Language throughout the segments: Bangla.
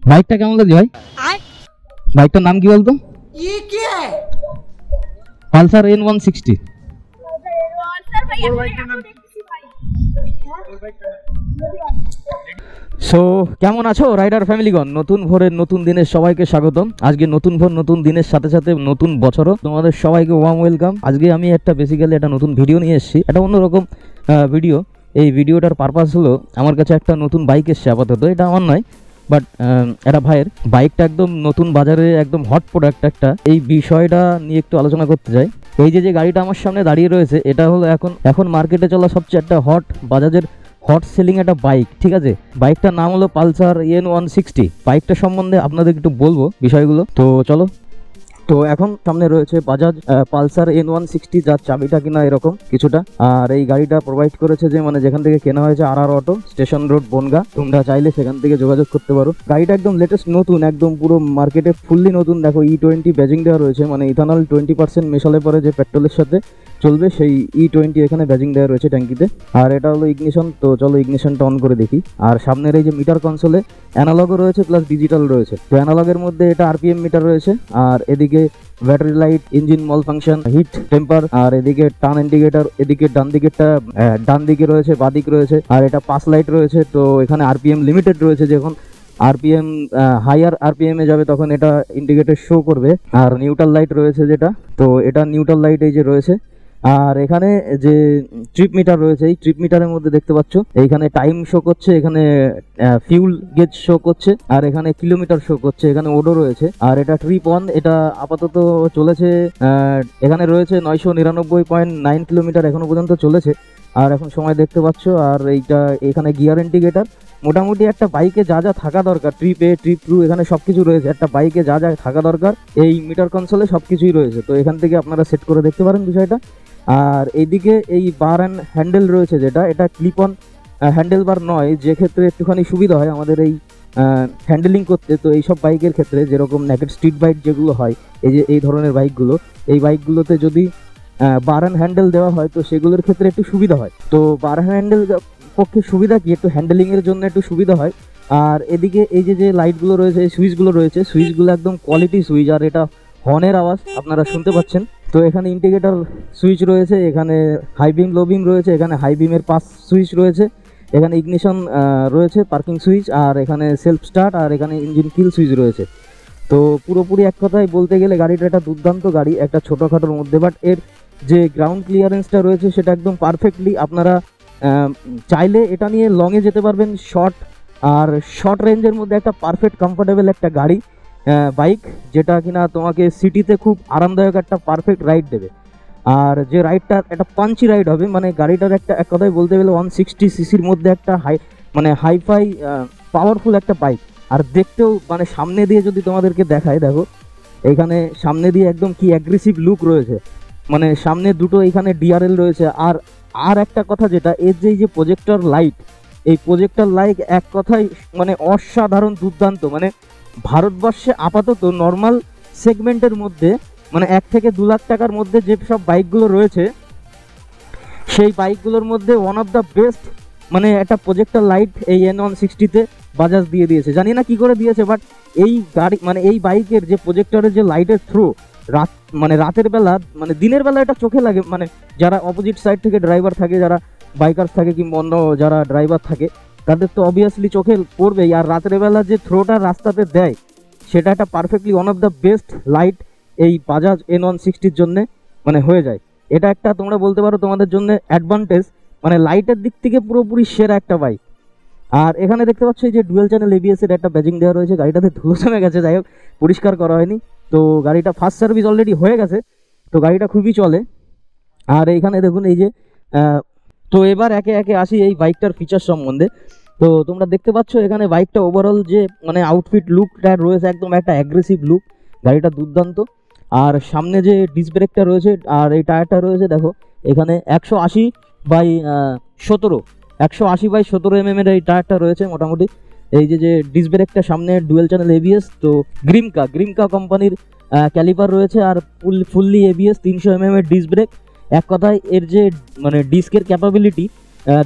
বাইকটা কেমন লাগছে ভাই? বাইকটার নাম কি বলতো? Pulsar N160। সো কেমন আছো রাইডার ফ্যামিলিগণ? নতুন ভোরের নতুন দিনের সবাইকে স্বাগতম। আজকে নতুন ভোর নতুন দিনের সাথে সাথে নতুন বছরও তোমাদের সবাইকে ওয়ার্ম ওয়েলকাম। আজকে আমি বেসিক্যালি একটা নতুন ভিডিও নিয়ে এসেছি, একটা অন্যরকম ভিডিও। এই ভিডিওটার পারপাস হলো, আমার কাছে একটা নতুন বাইক এসছে, আপাতত এটা আমার নয়, বাট এটা ভাইয়ের। বাইকটা একদম নতুন, বাজারে একদম হট প্রোডাক্ট একটা। এই বিষয়টা নিয়ে একটু আলোচনা করতে চাই। এই যে গাড়িটা আমার সামনে দাঁড়িয়ে রয়েছে, এটা হলো এখন মার্কেটে চলা সবচেয়ে একটা বাজাজের হট সেলিং একটা বাইক, ঠিক আছে? বাইকটার নাম হলো পালসার N160। বাইকটা সম্বন্ধে আপনাদের একটু বলবো বিষয়গুলো, তো চলো। তো এখন সামনে রয়েছে বাজাজ পালসার N160, যার চাবিটা কিনা এরকম কিছুটা। আর এই গাড়িটা প্রোভাইড করেছে যে যেখান থেকে কেনা হয়েছে আর অটো, স্টেশন রোড, বনগা। তোমরা চাইলে সেখান থেকে যোগাযোগ করতে পারো। গাড়িটা একদম লেটেস্ট নতুন, একদম পুরো মার্কেটে ফুললি নতুন। দেখো E20 ব্যাজিং দেওয়া রয়েছে, ইথানল 20% মেশালে পরে যে পেট্রোলের সাথে চলবে সেই E20 এখানে ব্যাজিং দেওয়া রয়েছে ট্যাঙ্কিতে। আর এটা হলো ইগনিশন। তো চলো ইগনিশনটা অন করে দেখি। আর সামনের এই যে মিটার কনসোলে অ্যানালগও রয়েছে প্লাস ডিজিটাল রয়েছে। তো অ্যানালগের মধ্যে এটা RPM মিটার রয়েছে, আর এদিকে ব্যাটারি লাইট, ইঞ্জিন মল ফাংশন, হিট, টেম্পার, আর এদিকে টার্ন ইন্ডিকেটর, এদিকে ডান দিকে রয়েছে, বাদিক রয়েছে, আর এটা পাস লাইট রয়েছে। তো এখানে RPM লিমিটেড রয়েছে, যখন RPM হাইয়ার RPM এ যাবে তখন এটা ইন্ডিকেটর শো করবে। আর নিউট্রাল লাইট রয়েছে যেটা, তো এটা নিউট্রাল লাইট এই যে রয়েছে। আর এখানে যে ট্রিপ মিটার রয়েছে, এই ট্রিপ মিটারের মধ্যে দেখতে পাচ্ছ এইখানে টাইম শো করছে, এখানে ফিউল গেজ শো করছে, আর এখানে কিলোমিটার শো করছে, এখানে ওডো রয়েছে। আর এটা ট্রিপ অন, এটা আপাতত চলেছে, এখানে রয়েছে 999.9 কিলোমিটার এখনো পর্যন্ত চলেছে। আর এখন সময় দেখতে পাচ্ছ। আর এইটা এখানে গিয়ার ইন্ডিকেটার। মোটামুটি একটা বাইকে যা যা থাকা দরকার, ট্রিপ এ ট্রিপ টু এখানে সবকিছু রয়েছে। একটা বাইকে যা যা থাকা দরকার এই মিটার কনসোলে সবকিছুই রয়েছে। তো এখান থেকে আপনারা সেট করে দেখতে পারেন বিষয়টা। আর এইদিকে এই বার অ্যান্ড হ্যান্ডেল রয়েছে, যেটা এটা ক্লিপ অন হ্যান্ডেল বার নয়, যে ক্ষেত্রে একটুখানি সুবিধা হয় আমাদের এই হ্যান্ডেলিং করতে। তো এইসব বাইকের ক্ষেত্রে যেরকম নেকেড স্ট্রিট বাইক যেগুলো হয়, এই ধরনের বাইকগুলো, এই বাইকগুলোতে যদি বার অ্যান্ড হ্যান্ডেল দেওয়া হয় তো সেগুলোর ক্ষেত্রে একটু সুবিধা হয়। তো বার হ্যান্ডেল পক্ষে সুবিধা কি, একটু হ্যান্ডেলিংয়ের জন্য একটু সুবিধা হয়। আর এদিকে এই যে লাইটগুলো রয়েছে, এই সুইচগুলো রয়েছে, সুইচগুলো একদম কোয়ালিটি সুইচ। আর এটা হর্নের আওয়াজ আপনারা শুনতে পাচ্ছেন। তো এখানে ইন্ডিকেটর সুইচ রয়েছে, এখানে হাই বিম লো বিম রয়েছে, এখানে হাই বিমের পাস সুইচ রয়েছে, এখানে ইগনিশন রয়েছে, পার্কিং সুইচ, আর এখানে সেলফ স্টার্ট, আর এখানে ইঞ্জিন কিল সুইচ রয়েছে। তো পুরোপুরি এক কথায় বলতে গেলে গাড়িটা একটা দুর্দান্ত গাড়ি, একটা ছোটোখাটোর মধ্যে। বাট এর যে গ্রাউন্ড ক্লিয়ারেন্সটা রয়েছে সেটা একদম পারফেক্টলি। আপনারা চাইলে এটা নিয়ে লংয়ে যেতে পারবেন, শর্ট রেঞ্জের মধ্যে একটা পারফেক্ট কমফোর্টেবল একটা গাড়ি, বাইক, যেটা কিনা তোমাকে সিটিতে খুব আরামদায়ক একটা পারফেক্ট রাইড দেবে। আর যে রাইডটা একটা পাঞ্চি রাইড হবে, গাড়িটার এক কথায় বলতে গেলে 160 সিসির মধ্যে একটা হাইফাই পাওয়ারফুল একটা বাইক। আর দেখতেও সামনে দিয়ে যদি তোমাদেরকে দেখায়, দেখো এইখানে সামনে দিয়ে একদম কি অ্যাগ্রেসিভ লুক রয়েছে, সামনে দুটো এখানে DRL রয়েছে। আর একটা কথা, যেটা এর যে প্রজেক্টর লাইট, এই প্রজেক্টর লাইট এক কথায় অসাধারণ দুর্দান্ত। ভারতবর্ষে আপাতত নর্মাল সেগমেন্টের মধ্যে 1 থেকে 2 লাখ টাকার মধ্যে যে সব বাইকগুলো রয়েছে, সেই বাইকগুলোর মধ্যে ওয়ান অফ দ্য বেস্ট একটা প্রজেক্টর লাইট এই N160-তে বাজাজ দিয়ে দিয়েছে। জানি না কি করে দিয়েছে, বাট এই গাড়ি এই বাইকের যে প্রজেক্টরের যে লাইটের থ্রো, রাতের বেলা দিনের বেলা এটা চোখে লাগে, যারা অপোজিট সাইড থেকে ড্রাইভার থাকে, যারা বাইকার্স থাকে কিংবা অন্য যারা ড্রাইভার থাকে, তাদের তো অবভিয়াসলি চোখে পড়বেই। আর রাতের বেলা যে থ্রোটা রাস্তাতে দেয়, সেটা একটা perfectly one of the best light এই বাজাজ N160-র জন্য হয়ে যায়। এটা একটা তোমরা বলতে পারো তোমাদের জন্য অ্যাডভান্টেজ, লাইটের দিক থেকে পুরোপুরি সেরা একটা বাইক। আর এখানে দেখতে পাচ্ছ এই যে ডুয়েল চ্যানেল ABS এর একটা ব্যাজিং দেওয়া রয়েছে। গাড়িটাতে ধুলো জমে গেছে, যাই হোক পরিষ্কার করা হয়নি। তো গাড়িটা ফার্স্ট সার্ভিস অলরেডি হয়ে গেছে, তো গাড়িটা খুবই চলে। আর এইখানে দেখুন এই যে তো এবার একে একে আসি এই বাইকটার ফিচার সম্বন্ধে। তো তোমরা দেখতে পাচ্ছ এখানে বাইকটা ওভারঅল যে আউটফিট লুকটা রয়েছে, একদম একটা অ্যাগ্রেসিভ লুক, গাড়িটা দুর্দান্ত। আর সামনে যে ডিস্ক ব্রেকটা রয়েছে আর এই টায়ারটা রয়েছে, দেখো এখানে 180/17 mm এর এই টায়ারটা রয়েছে মোটামুটি। এই যে ডিস্ক ব্রেকটা সামনে ডুয়েল চ্যানেল ABS, তো গ্রিমকা কোম্পানির ক্যালিপার রয়েছে, আর ফুললি ABS 300 mm এর ডিস্ক ব্রেক। এক কথায় এর যে ডিস্কের ক্যাপাবিলিটি,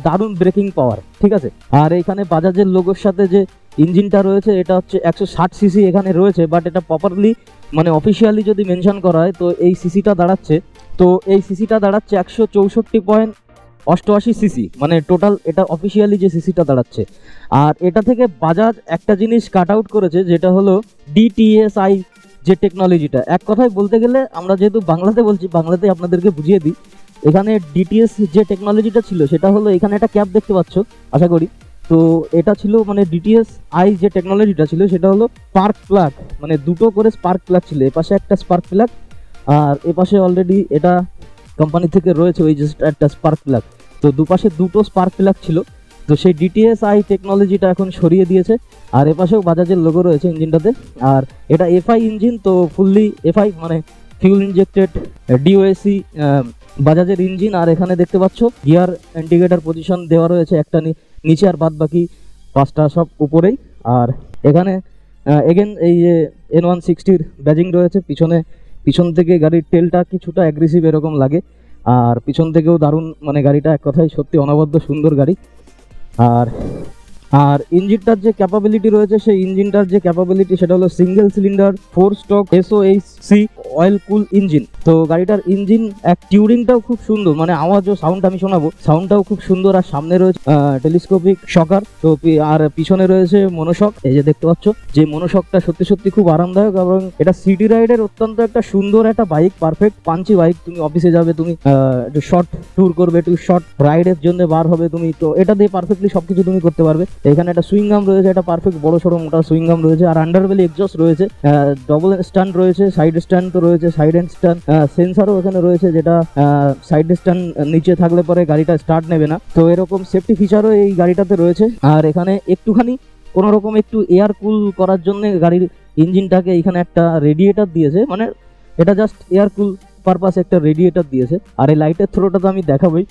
দারুণ ব্রেকিং পাওয়ার, ঠিক আছে। আর এইখানে বাজাজের লোগোর সাথে যে ইঞ্জিনটা রয়েছে এটা হচ্ছে 160 সিসি এখানে রয়েছে, বাট এটা প্রপারলি মানে অফিসিয়ালি যদি মেনশন করা হয় তো এই সিসিটা দাঁড়াচ্ছে, তো এই সিসিটা দাঁড়াচ্ছে 164.88 সিসি, মানে টোটাল এটা অফিসিয়ালি যে সিসিটা দাঁড়াচ্ছে। আর এটা থেকে বাজাজ একটা জিনিস কাট আউট করেছে, যেটা হলো ডিটিএসআই যে টেকনোলজিটা। এক কথায় বলতে গেলে আমরা যেহেতু বাংলাতে বলছি, বাংলাতে আপনাদেরকে বুঝিয়ে দিই। এখানে ডিটিএস যে টেকনোলজিটা ছিল সেটা হলো, এখানে একটা ক্যাপ দেখতে পাচ্ছ আশা করি, তো এটা ছিল মানে ডিটিএস আই যে টেকনোলজিটা ছিল সেটা হলো স্পার্ক প্লাগ, মানে দুটো করে স্পার্ক প্লাগ ছিল, এপাশে একটা স্পার্ক প্লাগ আর এপাশে অলরেডি এটা কোম্পানি থেকে রয়েছে ওই যে একটা স্পার্ক প্লাগ, তো দুপাশে দুটো স্পার্ক প্লাগ ছিল। তো সেই ডিটিএস আই টেকনোলজিটা এখন সরিয়ে দিয়েছে, আর এপাশেও বাজাজের লোগো রয়েছে ইঞ্জিনটাতে। আর এটা এফআই ইঞ্জিন, তো ফুললি এফআই মানে ফিউল ইনজেক্টেড ডিওএসি বাজাজের ইঞ্জিন। আর এখানে দেখতে পাচ্ছ গিয়ার ইন্ডিকেটর পজিশন দেওয়া রয়েছে, একটা নিচে আর বাদ বাকি পাঁচটা সব উপরেই। আর এখানে এগেন এই যে N160 ব্যাজিং রয়েছে পিছন থেকে গাড়ির টেলটা কিছুটা অ্যাগ্রেসিভ এরকম লাগে, আর পিছন থেকেও দারুণ, মানে গাড়িটা এক কথায় সত্যি অনবদ্য সুন্দর গাড়ি। আর ইঞ্জিনটার যে ক্যাপাবিলিটি রয়েছে, সেই ইঞ্জিনটার যে ক্যাপাবিলিটি সেটা হলো single cylinder 4 stroke SOHC oil কুল ইঞ্জিন। তো গাড়িটার ইঞ্জিন এক টিউরিংটাও খুব সুন্দর, মানে আওয়াজ ও সাউন্ড আমি শোনাবো, সাউন্ডটাও খুব সুন্দর। আর সামনে রয়েছে টেলিস্কোপিক শকার, তো আর পিছনে রয়েছে মনোশক, এই যে দেখতে পাচ্ছ যে মনোশকটা সত্যি খুব আরামদায়ক, এবং এটা সিটি রাইডের অত্যন্ত একটা সুন্দর একটা বাইক, পারফেক্ট পাঞ্চি বাইক। তুমি অফিসে যাবে, তুমি একটু শর্ট ট্যুর করবে, একটু শর্ট রাইডের জন্য বার হবে তুমি, তো এটা দিয়ে পারফেক্টলি সবকিছু তুমি করতে পারবে। এখানে একটা সুইংগাম রয়েছে, একটা পারফেক্ট বড় সড়ো মোটা সুইংগাম রয়েছে, আর আন্ডারবেলি এক্সজস্ট রয়েছে, ডবল স্ট্যান্ড রয়েছে, সাইড স্ট্যান্ড তো রয়েছে, সাইড এন্ড স্ট্যান্ড সেন্সারও এখানে রয়েছে, যেটা সাইড স্ট্যান্ড নিচে থাকলে পরে গাড়িটা স্টার্ট নেবে না, তো এরকম সেফটি ফিচারও এই গাড়িটাতে রয়েছে। আর এখানে একটুখানি কোনো রকম একটু এয়ার কুল করার জন্য গাড়ির ইঞ্জিনটাকে এখানে একটা রেডিয়েটর দিয়েছে, মানে এটা জাস্ট এয়ার কুল পারপাস একটা রেডিয়েটর দিয়েছে। আর এই লাইটের থ্রোটা তো আমি দেখাবই।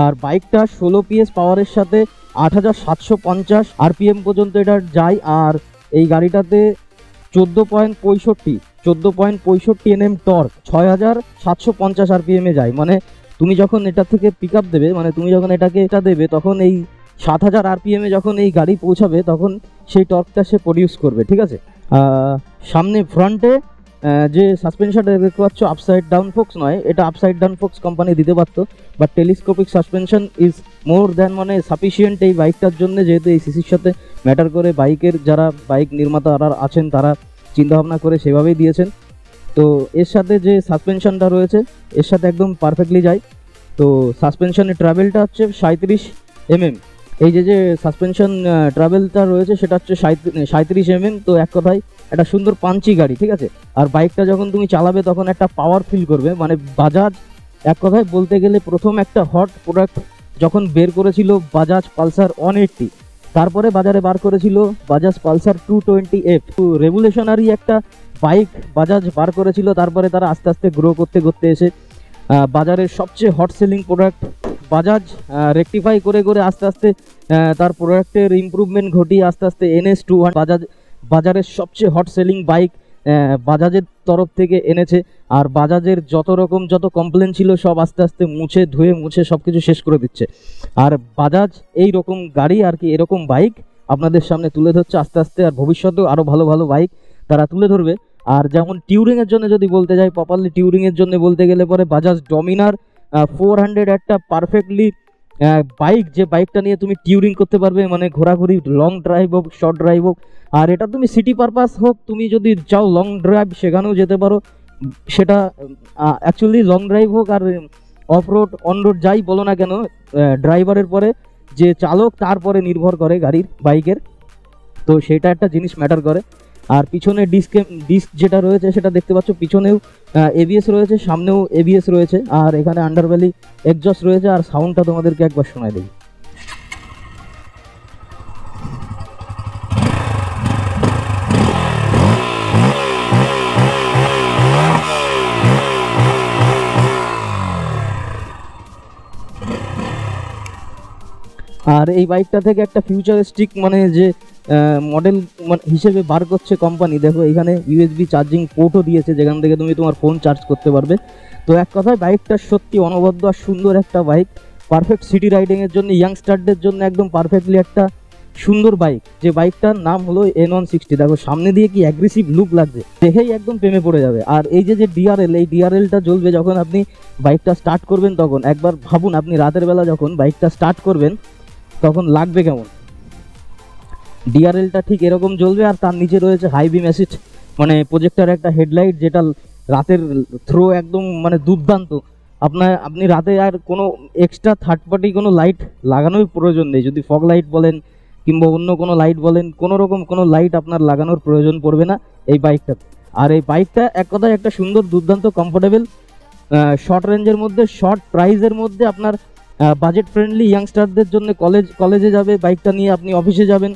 আর বাইকটা 16 PS পাওয়ারের সাথে 8750 RPM পর্যন্ত এটা যায়। আর এই গাড়িটাতে 14.65 Nm টর্ক, 6750 RPM যায়। মানে তুমি যখন এটা থেকে পিক আপ দেবে, মানে তুমি যখন এটাকে এটা দেবে, তখন এই 7000 RPM যখন এই গাড়ি পৌঁছাবে তখন সেই টর্কটা সে প্রডিউস করবে, ঠিক আছে। সামনে ফ্রন্টে যে সাসপেনশনটা দেখতে পাচ্ছ আপসাইড ডাউন ফোক্স নয়, এটা আপসাইড ডাউন ফোক্স কোম্পানি দিতে পারতো, but telescopic suspension is more than মানে সাফিসিয়েন্ট এই বাইকটার জন্য, যেহেতু এই সিসির সাথে ম্যাটার করে। বাইকের যারা বাইক নির্মাতারা আছেন তারা চিন্তাভাবনা করে সেভাবেই দিয়েছেন। তো এর সাথে যে সাসপেনশনটা রয়েছে এর সাথে একদম পারফেক্টলি যায়। তো সাসপেনশনের ট্রাভেলটা হচ্ছে 37 mm, এই যে সাসপেনশন ট্রাভেলটা রয়েছে সেটা হচ্ছে 37 mm। তো এক কথায় একটা সুন্দর পাঞ্চি গাড়ি, ঠিক আছে। আর বাইকটা যখন তুমি চালাবে তখন একটা পাওয়ার ফিল করবে, মানে বাজাজ এক কথায় বলতে গেলে প্রথম একটা হট প্রোডাক্ট যখন বের করেছিল বাজাজ পালসার 180, তারপরে বাজারে বার করেছিল বাজাজ পালসার 220F। রেভলিউশনারি একটা বাইক বাজাজ বার করেছিল, তারপরে তারা আস্তে আস্তে গ্রো করতে এসে বাজারের সবচেয়ে hot selling product Bajaj rectify করে আস্তে আস্তে তার প্রোডাক্টের ইমপ্রুভমেন্ট ঘটিয়ে আস্তে আস্তে NS200 বাজারের সবচেয়ে হট সেলিং বাইক বাজাজের তরফ থেকে এনেছে। আর বাজাজের যত কমপ্লেন ছিল সব আস্তে আস্তে মুছে সব কিছু শেষ করে দিচ্ছে। আর বাজাজ এই রকম গাড়ি আর কি এরকম বাইক আপনাদের সামনে তুলে ধরছে আস্তে আস্তে, আর ভবিষ্যতেও আরও ভালো ভালো বাইক তারা তুলে ধরবে। আর যেমন টিউরিংয়ের জন্য যদি বলতে যাই, প্রপারলি টিউরিংয়ের জন্য বলতে গেলে পরে বাজাজ ডমিনার 400 একটা পারফেক্টলি বাইক, যে বাইকটা নিয়ে তুমি টিউরিং করতে পারবে, মানে ঘোরাঘুরি লং ড্রাইভ হোক শর্ট ড্রাইভ হোক। আর এটা তুমি সিটি পারপাস হোক, তুমি যদি চাও লং ড্রাইভ সেখানেও যেতে পারো, সেটা অ্যাকচুয়ালি লং ড্রাইভ হোক আর অফ রোড অন রোড যাই বলো না কেন, ড্রাইভারের পরে যে চালক তারপরে নির্ভর করে গাড়ির বাইকের, তো সেটা একটা জিনিস ম্যাটার করে। আর পিছনে ডিস্ক যেটা রয়েছে সেটা দেখতে পাচ্ছ, পিছনেও ABS রয়েছে, সামনেও ABS রয়েছে, আর এখানে আন্ডারভ্যালি এক্সজস্ট রয়েছে। আর সাউন্ডটা তোমাদেরকে একবার শোনায় দিই। আর এই বাইকটা থেকে একটা ফিউচারিস্টিক মানে যে মডেল হিসেবে বার করছে কোম্পানি, দেখো এখানে USB চার্জিং পোর্টও দিয়েছে, যেখান থেকে তুমি তোমার ফোন চার্জ করতে পারবে। তো এক কথায় বাইকটা সত্যি অনবদ্য আর সুন্দর একটা বাইক, পারফেক্ট সিটি রাইডিংয়ের জন্য, ইয়াংস্টারদের জন্য একদম পারফেক্টলি একটা সুন্দর বাইক, যে বাইকটার নাম হলো N160। দেখো সামনে দিয়ে কি অ্যাগ্রেসিভ লুক লাগছে, দেখেই একদম প্রেমে পড়ে যাবে। আর এই যে ডিআরএল, এই ডিআরএলটা জ্বলবে যখন আপনি বাইকটা স্টার্ট করবেন, তখন একবার ভাবুন আপনি রাতের বেলা যখন বাইকটা স্টার্ট করবেন তখন লাগবে কেমন। ডিআরএলটা ঠিক এরকম জ্বলবে, আর তার নিচে রয়েছে হাই বিম অ্যাসিস্ট মানে প্রজেক্টর একটা হেডলাইট, যেটা রাতের থ্রো একদম মানে দুর্দান্ত। আপনি রাতে আর কোনো এক্সট্রা থার্ড পার্টি কোনো লাইট লাগানোর প্রয়োজন নেই। যদি ফগ লাইট বলেন কিংবা অন্য কোনো লাইট বলেন, কোনো রকম কোনো লাইট আপনার লাগানোর প্রয়োজন পড়বে না এই বাইকটাতে। আর এই বাইকটা এক কথায় একটা সুন্দর দুর্দান্ত কমফোর্টেবল শর্ট রেঞ্জের মধ্যে, শর্ট প্রাইসের মধ্যে, আপনার বাজেট ফ্রেন্ডলি ইয়াংস্টারদের জন্য, কলেজে যাবে বাইকটা নিয়ে, আপনি অফিসে যাবেন,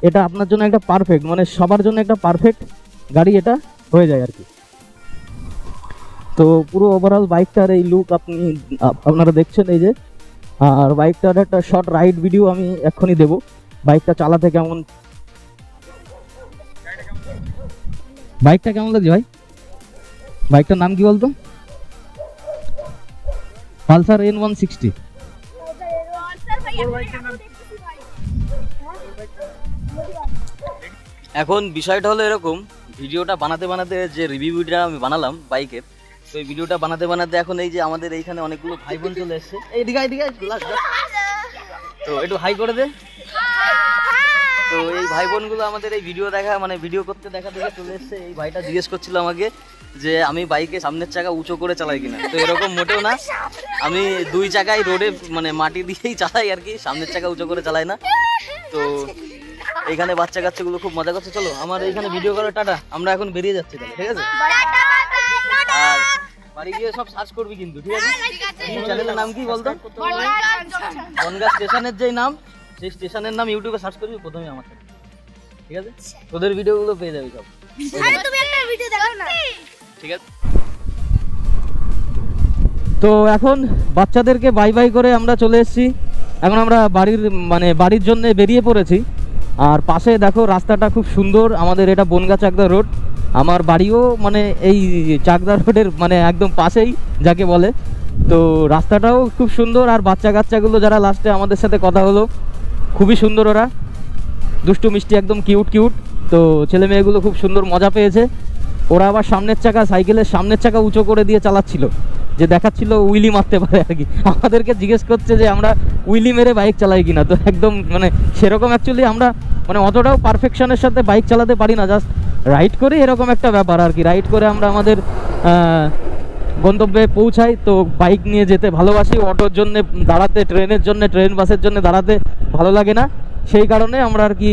এটা আপনার জন্য একটা পারফেক্ট, মানে সবার জন্য একটা পারফেক্ট গাড়ি এটা হয়ে যায় আর কি। তো পুরো ওভারঅল বাইকটার এই লুক আপনারা দেখছেন এই যে। আর বাইকটার একটা শর্ট রাইড ভিডিও আমি এক্ষুনি দেবো, বাইকটা চালাতে কেমন, বাইকটা কেমন লাগছে ভাই? বাইকটার নাম কি বলতো? Pulsar N160। এখন বিষয়টা হলো এরকম, ভিডিওটা বানাতে বানাতে যে রিভিউটা আমি বানালাম বাইকের, তো এই ভিডিওটা বানাতে বানাতে এখন এই যে আমাদের এইখানে অনেকগুলো ভাই বোন চলে এসছে। এইদিকে তো একটু হাই করে দে। তো এই ভাই বোনগুলো আমাদের এই ভিডিও দেখা মানে ভিডিও করতে দেখা দেখে চলে এসছে। এই ভাইটা জিজ্ঞেস করছিল আমাকে যে আমি বাইকে সামনের চাকা উঁচু করে চালাই কিনা। তো এরকম মোটেও না, আমি দুই চাকায় রোডে মানে মাটি দিয়েই চালাই আর কি, সামনের চাকা উঁচু করে চালাই না। তো এইখানে বাচ্চা কাচ্চাগুলো খুব মজা করছে। চলো আমার এইখানে ভিডিও করে টাটা, আমরা এখন বেরিয়ে যাচ্ছি তাহলে, ঠিক আছে? আর বাড়ি গিয়ে সব সার্চ করবি কিন্তু, ঠিক আছে? চ্যানেলের নাম কি বলতো? বনগাঁ স্টেশনের যেই নাম, সেই স্টেশনের নাম ইউটিউবে সার্চ করবি প্রথমে আমার সাথে, ঠিক আছে? তোদের ভিডিওগুলো পেয়ে যাবি সব। ঠিক আছে। তো এখন বাচ্চাদেরকে বাই বাই করে আমরা চলে এসেছি। এখন আমরা বাড়ির জন্য বেরিয়ে পড়েছি। আর পাশে দেখো রাস্তাটা খুব সুন্দর, আমাদের এটা বনগাঁ চাকদা রোড। আমার বাড়িও মানে এই চাকদা রোডের মানে একদম পাশেই যাকে বলে। তো রাস্তাটাও খুব সুন্দর। আর বাচ্চা কাচ্চাগুলো যারা লাস্টে আমাদের সাথে কথা হলো, খুবই সুন্দর, ওরা দুষ্টু মিষ্টি একদম কিউট। তো ছেলে মেয়েগুলো খুব সুন্দর মজা পেয়েছে। ওরা আবার সাইকেলের সামনের চাকা উঁচু করে দিয়ে চালাচ্ছিল, যে দেখাচ্ছিল উইলি মারতে পারে আর কি। আমাদেরকে জিজ্ঞেস করছে যে আমরা উইলি মেরে বাইক চালাই কিনা। তো একদম মানে সেরকম অ্যাকচুয়ালি আমরা মানে অতটাও পারফেকশনের সাথে বাইক চালাতে পারি না, জাস্ট রাইড করে এরকম একটা ব্যাপার আর কি। রাইড করে আমরা আমাদের গন্তব্যে পৌঁছাই। তো বাইক নিয়ে যেতে ভালোবাসি, অটোর জন্য দাঁড়াতে, ট্রেনের জন্য, ট্রেন বাসের জন্য দাঁড়াতে ভালো লাগে না, সেই কারণে আমরা আর কি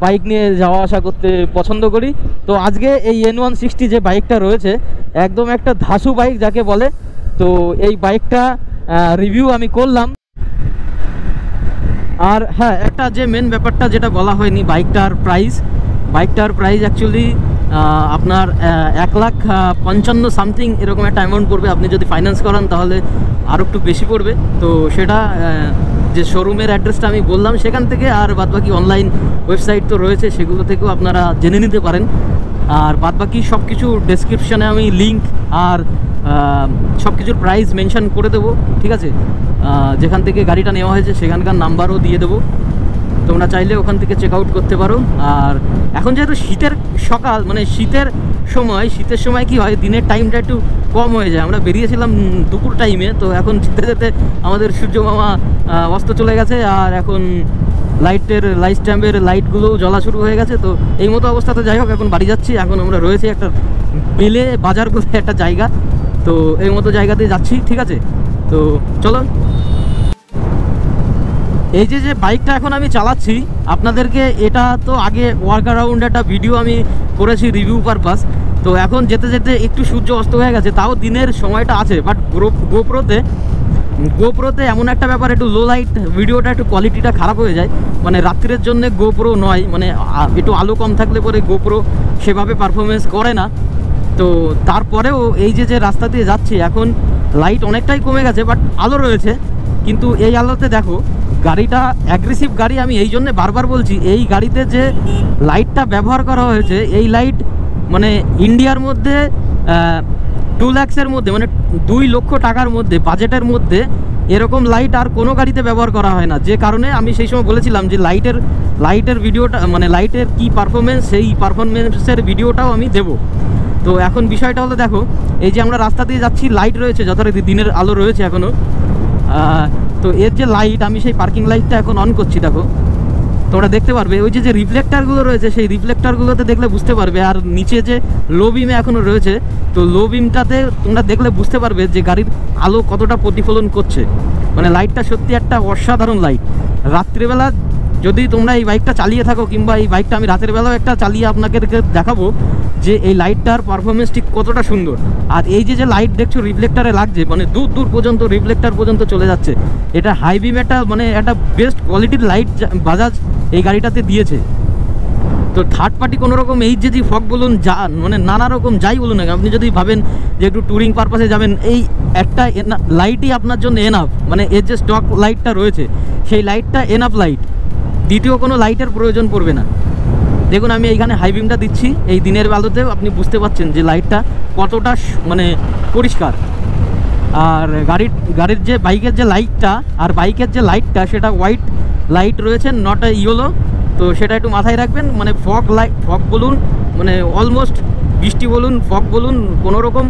বাইক নিয়ে যাওয়া আসা করতে পছন্দ করি। তো আজকে এই N160 যে বাইকটা রয়েছে, একদম একটা ধাসু বাইক যাকে বলে। তো এই বাইকটা রিভিউ আমি করলাম। আর হ্যাঁ, একটা যে মেন ব্যাপারটা যেটা বলা হয়নি, বাইকটার প্রাইস অ্যাকচুয়ালি আপনার 1,55,000 সামথিং এরকম একটা অ্যামাউন্ট পড়বে। আপনি যদি ফাইন্যান্স করান তাহলে আরও একটু বেশি পড়বে। তো সেটা যে শোরুমের অ্যাড্রেসটা আমি বললাম সেখান থেকে, আর বাদবাকি অনলাইন ওয়েবসাইট তো রয়েছে সেগুলো থেকেও আপনারা জেনে নিতে পারেন। আর বাদবাকি সব কিছু ডেসক্রিপশানে আমি লিঙ্ক আর সব কিছুর প্রাইস মেনশন করে দেবো, ঠিক আছে? যেখান থেকে গাড়িটা নেওয়া হয়েছে সেখানকার নাম্বারও দিয়ে দেবো, তোমরা চাইলে ওখান থেকে চেক আউট করতে পারো। আর এখন যেহেতু শীতের সকাল, মানে শীতের সময় কি হয়, দিনের টাইমটা একটু কম হয়ে যায়। আমরা বেরিয়েছিলাম দুপুর টাইমে, তো এখন যেতে যেতে আমাদের সূর্য মামা অস্ত চলে গেছে। আর এখন লাইট স্ট্যাম্পের লাইটগুলোও জ্বলা শুরু হয়ে গেছে। তো এই মতো অবস্থাতে যাই হোক, এখন বাড়ি যাচ্ছি। এখন আমরা রয়েছি একটা বেলে বাজার বলে একটা জায়গা, তো এই মতো জায়গাতে যাচ্ছি, ঠিক আছে? তো চলো। এই যে বাইকটা এখন আমি চালাচ্ছি, আপনাদেরকে এটা তো আগে ওয়ার্ক অ্যারাউন্ড একটা ভিডিও আমি করেছি রিভিউ পারপাস। তো এখন যেতে যেতে একটু সূর্য অস্ত হয়ে গেছে, তাও দিনের সময়টা আছে। বাট গোপ্রোতে এমন একটা ব্যাপার, একটু লো লাইট ভিডিওটা একটু কোয়ালিটিটা খারাপ হয়ে যায়। মানে রাত্রের জন্য গোপ্রো নয়, মানে একটু আলো কম থাকলে পরে গোপ্রো সেভাবে পারফরমেন্স করে না। তো তারপরেও এই যে রাস্তা দিয়ে যাচ্ছি, এখন লাইট অনেকটাই কমে গেছে, বাট আলো রয়েছে। কিন্তু এই আলোতে দেখো, গাড়িটা অ্যাগ্রেসিভ গাড়ি। আমি এই জন্য বারবার বলছি, এই গাড়িতে যে লাইটটা ব্যবহার করা হয়েছে, এই লাইট মানে ইন্ডিয়ার মধ্যে 2 লাখের মধ্যে, মানে 2 লক্ষ টাকার মধ্যে, বাজেটের মধ্যে এরকম লাইট আর কোনো গাড়িতে ব্যবহার করা হয় না, যে কারণে আমি সেই সময় বলেছিলাম যে লাইটের ভিডিওটা মানে লাইটের কি পারফরমেন্স, সেই পারফরমেন্সের ভিডিওটাও আমি দেবো। তো এখন বিষয়টা হলো, দেখো এই যে আমরা রাস্তা দিয়ে যাচ্ছি, লাইট রয়েছে যথারীতি, দিনের আলো রয়েছে এখনও। তো এর যে লাইট, আমি সেই পার্কিং লাইটটা এখন অন করছি, দেখো তোমরা দেখতে পারবে ওই যে রিফ্লেক্টারগুলো রয়েছে, সেই রিফ্লেক্টারগুলোতে দেখলে বুঝতে পারবে। আর নিচে যে লো বিমে এখনও রয়েছে, তো লো বিমটাতে তোমরা দেখলে বুঝতে পারবে যে গাড়ির আলো কতটা প্রতিফলন করছে। মানে লাইটটা সত্যি একটা অসাধারণ লাইট। রাত্রিবেলা যদি তোমরা এই বাইকটা চালিয়ে থাকো, কিংবা এই বাইকটা আমি রাতের বেলাও একটা চালিয়ে আপনাকে দেখাবো যে এই লাইটটার পারফরমেন্স ঠিক কতটা সুন্দর। আর এই যে লাইট দেখছো রিফ্লেক্টারে লাগছে, মানে দূর দূর পর্যন্ত রিফ্লেক্টার পর্যন্ত চলে যাচ্ছে। এটা হাই বিম একটা বেস্ট কোয়ালিটির লাইট বাজাজ এই গাড়িটাতে দিয়েছে। তো থার্ড পার্টি কোনো রকম এই যে ফগ বলুন, যা মানে নানা রকম যাই বলুন না, আপনি যদি ভাবেন যে একটু ট্যুরিং পারপাসে যাবেন, এই একটা লাইটই আপনার জন্য এনাফ। মানে এর যে স্টক লাইটটা রয়েছে, সেই লাইটটা এনাফ লাইট, দ্বিতীয় কোনো লাইটের প্রয়োজন পড়বে না। দেখুন আমি এইখানে হাই বিমটা দিচ্ছি, এই দিনের আলোতেও আপনি বুঝতে পারছেন যে লাইটটা কতটা মানে পরিষ্কার। আর গাড়ির যে বাইকের যে লাইটটা আর বাইকের যে লাইটটা, সেটা হোয়াইট লাইট রয়েছে, নট এ ইয়েলো। তো সেটা একটু মাথায় রাখবেন। মানে ফগ বলুন, মানে অলমোস্ট বৃষ্টি বলুন, ফগ বলুন, কোনো রকম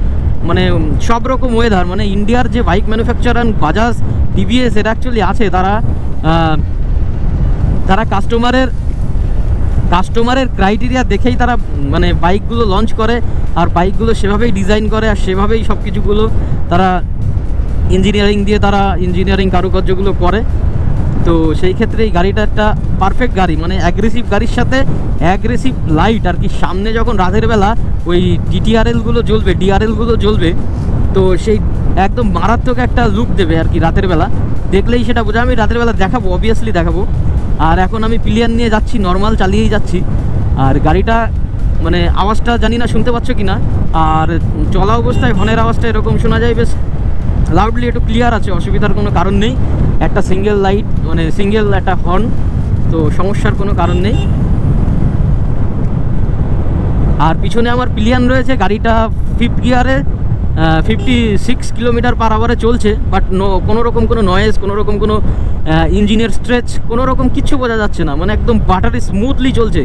মানে সব রকম ওয়েদার, মানে ইন্ডিয়ার যে বাইক ম্যানুফ্যাকচারার বাজাজ, টিভিএস এরা অ্যাকচুয়ালি আছে, তারা কাস্টমারের ক্রাইটেরিয়া দেখেই তারা মানে বাইকগুলো লঞ্চ করে, আর বাইকগুলো সেভাবেই ডিজাইন করে, আর সেভাবেই সব কিছুগুলো তারা ইঞ্জিনিয়ারিং কারুকার্যগুলো করে। তো সেই ক্ষেত্রে এই গাড়িটা একটা পারফেক্ট গাড়ি, মানে অ্যাগ্রেসিভ গাড়ির সাথে অ্যাগ্রেসিভ লাইট আর কি। সামনে যখন রাতের বেলা ওই ডিআরএলগুলো জ্বলবে, তো সেই একদম মারাত্মক একটা লুক দেবে আর কি রাতের বেলা। দেখলেই সেটা বোঝা। আমি রাতের বেলা দেখাবো, অবভিয়াসলি দেখাবো। আর এখন আমি পিলিয়ান নিয়ে যাচ্ছি, নর্মাল চালিয়েই যাচ্ছি। আর গাড়িটা মানে আওয়াজটা জানি না শুনতে পাচ্ছ কি না, আর চলা অবস্থায় হর্নের আওয়াজটা এরকম শোনা যায়, বেশ লাউডলি, একটু ক্লিয়ার আছে, অসুবিধার কোনো কারণ নেই। একটা সিঙ্গেল লাইট মানে সিঙ্গেল একটা হর্ন, তো সমস্যার কোনো কারণ নেই। আর পিছনে আমার পিলিয়ান রয়েছে, গাড়িটা ফিফথ গিয়ারে 56 কিলোমিটার/আওয়ারে চলছে। বাট কোনো রকম কোনো নয়েজ, কোনো রকম কোনো ইঞ্জিনের স্ট্রেচ, কোনো রকম কিছু বোঝা যাচ্ছে না। মানে একদম বাটারি স্মুথলি চলছে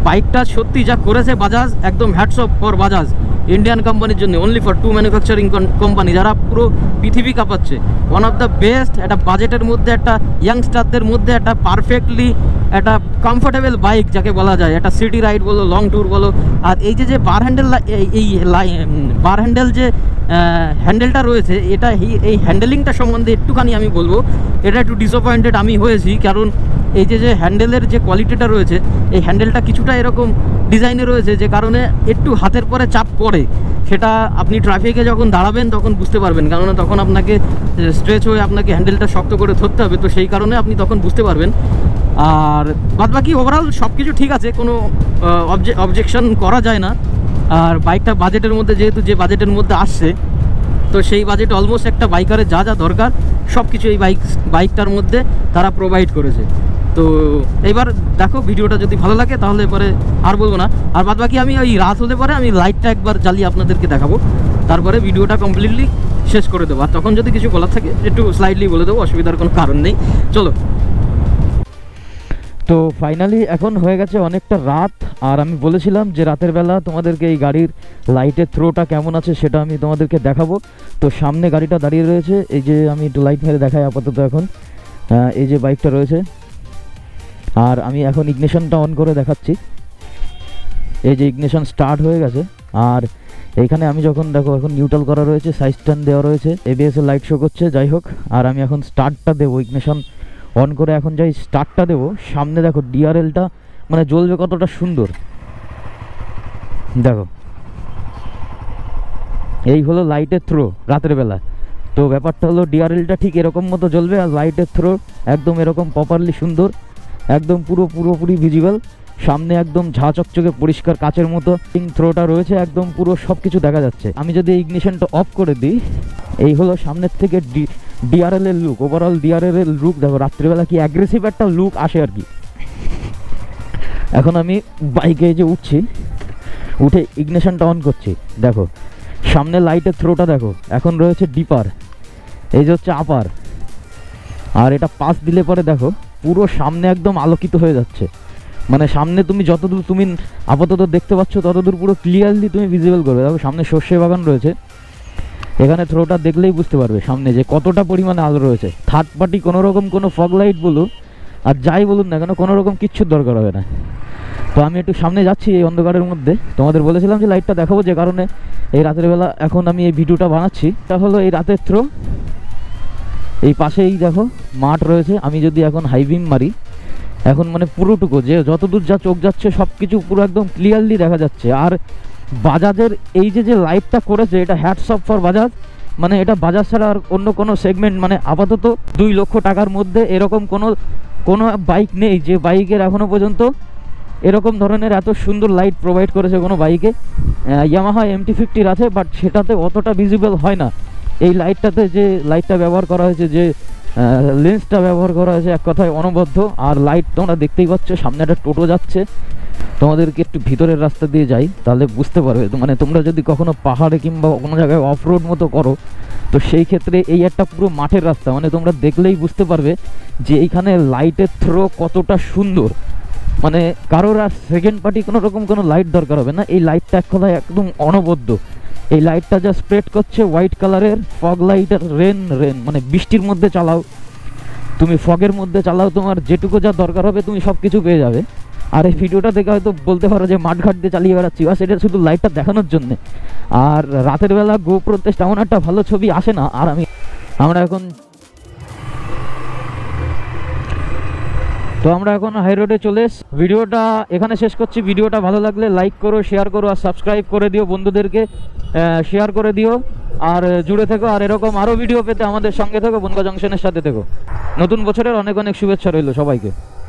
বাইকটা। সত্যি যা করেছে বাজাজ, একদম hats off for Bajaj, Indian কোম্পানির জন্য, অনলি ফর 2 ম্যানুফ্যাকচারিং কোম্পানি, যারা পুরো পৃথিবী কাঁপাচ্ছে। ওয়ান অফ দ্য বেস্ট, একটা বাজেটের মধ্যে, একটা ইয়াংস্টারদের মধ্যে একটা পারফেক্টলি একটা কমফোর্টেবল বাইক যাকে বলা যায়, একটা সিটি রাইড বলো, লং ট্যুর বলো। আর এই যে বার হ্যান্ডেল, এই বার হ্যান্ডেল যে হ্যান্ডেলটা রয়েছে, এই হ্যান্ডেলিংটা সম্বন্ধে একটুখানি আমি বলবো। এটা একটু ডিসঅ্যাপয়েন্টেড আমি হয়েছি, কারণ এই যে হ্যান্ডেলের যে কোয়ালিটিটা রয়েছে, এই হ্যান্ডেলটা কিছুটা এরকম ডিজাইনে রয়েছে, যে কারণে একটু হাতের পরে চাপ পড়ে। সেটা আপনি ট্রাফিকে যখন দাঁড়াবেন তখন বুঝতে পারবেন, কারণ তখন আপনাকে স্ট্রেচ হয়ে আপনাকে হ্যান্ডেলটা শক্ত করে ধরতে হবে। তো সেই কারণে আপনি তখন বুঝতে পারবেন। আর বাদবাকি ওভারঅল সব কিছু ঠিক আছে, কোনো অবজেকশন করা যায় না। আর বাইকটা বাজেটের মধ্যে, যেহেতু যে বাজেটের মধ্যে আসছে, তো সেই বাজেট অলমোস্ট একটা বাইকারের যা দরকার সব কিছু এই বাইকটার মধ্যে তারা প্রোভাইড করেছে। তো এইবার দেখো, ভিডিওটা যদি ভালো লাগে তাহলে পরে আর বলবো না। আর বাদবাকি আমি ওই রাত হলে পরে আমি লাইটটা একবার জ্বালিয়ে আপনাদেরকে দেখাবো, তারপরে ভিডিওটা কমপ্লিটলি শেষ করে দেবো। আর তখন যদি কিছু বলার থাকে একটু স্লাইডলি বলে দেবো, অসুবিধার কোনো কারণ নেই। চলো। তো ফাইনালি এখন হয়ে গেছে অনেকটা রাত, আর আমি বলেছিলাম যে রাতের বেলা তোমাদেরকে এই গাড়ির লাইটের থ্রোটা কেমন আছে সেটা আমি তোমাদেরকে দেখাবো। তো সামনে গাড়িটা দাঁড়িয়ে রয়েছে, এই যে আমি একটু লাইট মেরে দেখাই আপাতত। এখন এই যে বাইকটা রয়েছে, আর আমি এখন ইগনিশনটা অন করে দেখাচ্ছি। এই যে ইগনিশন স্টার্ট হয়ে গেছে। আর এইখানে আমি যখন দেখো, এখন নিউট্রাল করা রয়েছে, সাইড স্ট্যান্ড দেওয়া রয়েছে, এবিএস এর লাইট শো করছে, যাই হোক। আর আমি এখন স্টার্টটা দেবো, ইগনিশন অন করে এখন যাই স্টার্টটা দেবো। সামনে দেখো ডিআরএলটা মানে জ্বলবে কতটা সুন্দর, দেখো। এই হলো লাইটের থ্রো রাতের বেলা। তো ব্যাপারটা হলো ডিআরএলটা ঠিক এরকম মতো জ্বলবে, আর লাইটের থ্রো একদম এরকম প্রপারলি সুন্দর, একদম পুরোপুরি ভিজিবল। সামনে একদম ঝা চকচকে পরিষ্কার কাচের মতো থ্রোটা রয়েছে, একদম পুরো সব কিছু দেখা যাচ্ছে। আমি যদি ইগনিশনটা অফ করে দিই, এই হলো সামনের থেকে ডিআরএল এর লুক, ওভারঅল ডিআরএল এর লুক দেখো। রাত্রিবেলা কি অ্যাগ্রেসিভ একটা লুক আসে আর কি। এখন আমি বাইকে যে উঠছি, উঠে ইগনিশনটা অন করছি, দেখো সামনে লাইটের থ্রোটা দেখো। এখন রয়েছে ডিপার, এই যে হচ্ছে আপার, আর এটা পাশ দিলে পরে দেখো পুরো সামনে একদম আলোকিত হয়ে যাচ্ছে, মানে সামনে তুমি যতদূর তুমি আপাতত দেখতে পাচ্ছ ততদূর পুরো ক্লিয়ারলি তুমি ভিজিবল করবে। দেখো সামনে সর্ষে বাগান রয়েছে, এখানে থ্রোটা দেখলেই বুঝতে পারবে সামনে যে কতটা পরিমাণে আলো রয়েছে। থার্ড পার্টি কোনো রকম কোনো ফগ লাইট বলুন আর যাই বলুন না কেন কোনো রকম কিচ্ছুর দরকার হবে না। তো আমি একটু সামনে যাচ্ছি এই অন্ধকারের মধ্যে, তোমাদের বলেছিলাম যে লাইটটা দেখাবো, যে কারণে এই রাতের বেলা এখন আমি এই ভিডিওটা বানাচ্ছি। এটা হলো এই রাতের থ্রো, এই পাশেই দেখো মাঠ রয়েছে। আমি যদি এখন হাই বিম মারি, এখন মানে পুরোটুকু যে যতদূর যা চোখ যাচ্ছে সব কিছু পুরো একদম ক্লিয়ারলি দেখা যাচ্ছে। আর বাজাজের এই যে লাইটটা করেছে, এটা হ্যাটস অফ ফর বাজাজ। মানে এটা বাজাজ ছাড়া আর অন্য কোনো সেগমেন্ট, মানে আপাতত 2 লক্ষ টাকার মধ্যে এরকম কোনো বাইক নেই যে বাইকের এখনও পর্যন্ত এরকম ধরনের এত সুন্দর লাইট প্রোভাইড করেছে কোনো বাইকে। ইয়ামাহা MT-50 আছে, বাট সেটাতে অতটা ভিজিবল হয় না। এই লাইটটাতে যে লাইটটা ব্যবহার করা হয়েছে, যে লেন্সটা ব্যবহার করা হয়েছে, এক কথায় অনবদ্য। আর লাইট তোমরা দেখতেই পাচ্ছ, সামনে একটা টোটো যাচ্ছে। তোমাদেরকে একটু ভিতরের রাস্তা দিয়ে যাই, তাহলে বুঝতে পারবে। মানে তোমরা যদি কখনো পাহাড়ে কিংবা কোনো জায়গায় অফ রোড মতো করো, তো সেই ক্ষেত্রে এই একটা পুরো মাঠের রাস্তা, মানে তোমরা দেখলেই বুঝতে পারবে যে এইখানে লাইটের থ্রো কতটা সুন্দর। মানে কারোর আর সেকেন্ড পার্টি কোনো রকম কোনো লাইট দরকার হবে না। এই লাইটটা এক কথায় একদম অনবদ্য। এই লাইটটা যা স্প্রেড করছে হোয়াইট কালারের ফগ লাইটের, রেন মানে বৃষ্টির মধ্যে চালাও, তুমি ফগের মধ্যে চালাও, তোমার যেটুকু যা দরকার হবে তুমি সব কিছু পেয়ে যাবে। আর এই ভিডিওটা দেখে হয়তো বলতে পারো যে মাঠঘাট দিয়ে চালিয়ে বেড়াচ্ছি, বা সেটা শুধু লাইটটা দেখানোর জন্যে। আর রাতের বেলা গোপ্রোতে তেমন একটা ভালো ছবি আসে না। আর আমরা এখন হাই রোডে চলে ভিডিওটা এখানে শেষ করছি। ভিডিওটা ভালো লাগলে লাইক করো, শেয়ার করো আর সাবস্ক্রাইব করে দিও, বন্ধুদেরকে শেয়ার করে দিও। আর জুড়ে থেকো, আর এরকম আরও ভিডিও পেতে আমাদের সঙ্গে থেকো, বনগাঁ জংশনের সাথে থেকো। নতুন বছরের অনেক অনেক শুভেচ্ছা রইল সবাইকে।